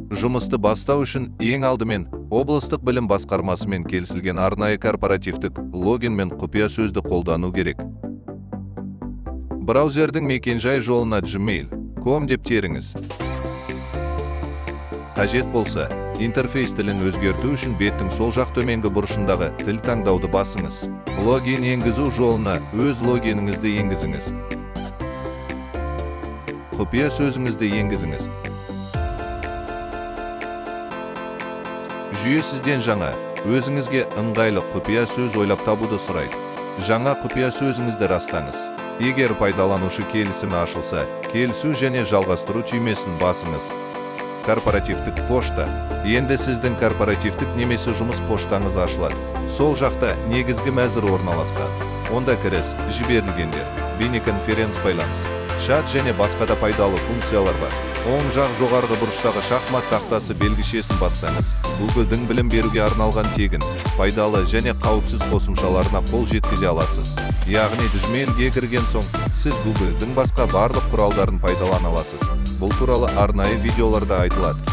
Жұмысты бастау үшін ең алдымен облыстық білім басқармасымен келісілген арнайы корпоративтік логин мен құпия сөзді қолдану керек. Браузердің мекенжай жолына gmail.com деп теріңіз. Қажет болса, интерфейс тілін өзгерту үшін беттің сол жақ төменгі бұрышындағы тіл таңдауды басыңыз. Логин енгізу жолына өз логиніңізді енгізіңіз. Құпия сөзіңізді енгізіңіз. Жүйе сізден жаңа, өзіңізге ыңғайлы құпия сөз ойлап табуды сұрайды. Жаңа құпия сөзіңізді растаңыз. Егер пайдаланушы келісімі ашылса, келісу және жалғастыру түймесін басыңыз. Корпоративтік пошта. Енді сіздің корпоративтік немесе жұмыс поштаңыз ашылады. Сол жақта негізгі мәзір орналасқан. Онда кіріс, жіберілгендер, бейнеконференц байланыс, чат және басқа да пайдалы функциялар бар. Оң жақ жоғарғы бұрыштағы шахмат тақтасы белгішесін бассаңыз, Google-дің білім беруге арналған тегін, пайдалы және қауіпсіз қосымшаларына қол жеткізе аласыз. Яғни Gmail-ге кірген соң, сіз Google-дің басқа барлық құралдарын пайдалана аласыз. Бұл туралы арнайы видеоларда айтылады.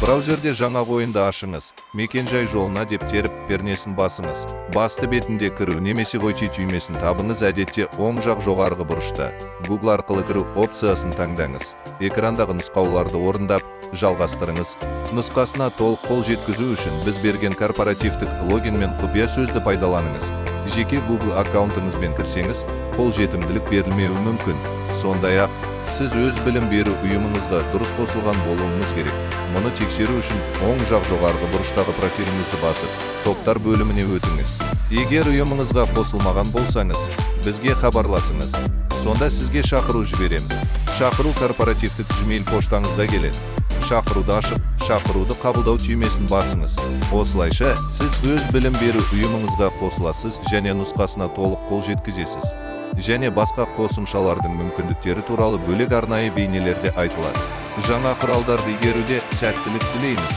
Браузерде жаңа ойынды ашыңыз, мекенжай жолына деп теріп пернесін басыңыз. Басты бетінде кіру немесе войти түймесін табыңыз, әдетте оң жақ жоғарғы бұрышта. Google арқылы кіру опциясын таңдаңыз. Экрандағы нұсқауларды орындап, жалғастырыңыз. Нұсқасына толық қол жеткізу үшін біз берген корпоративтік логин мен құпия сөзді пайдаланыңыз. Жеке Google аккаунтыңызбен кірсеңіз, қол жетімділік берілмеуі мүмкін. Сондай-ақ, сіз өз білім беру ұйымыңызға дұрыс қосылған болуыңыз керек. Мұны тексеру үшін оң жақ жоғарғы бұрыштағы профиліңізді басып, топтар бөліміне өтіңіз. Егер ұйымыңызға қосылмаған болсаңыз, бізге хабарласыңыз. Сонда сізге шақыру жібереміз. Шақыру корпоративтік Gmail поштаңызға келеді. Шақыруды ашып, шақыруды қабылдау түймесін басыңыз. Осылайша, сіз өз білім беру ұйымыңызға қосыласыз және нұсқасына толық қол жеткізесіз. Және басқа қосымшалардың мүмкіндіктері туралы бөлек арнайы бейнелерде айтылады. Жаңа құралдарды игеруде сәттілік тілейміз.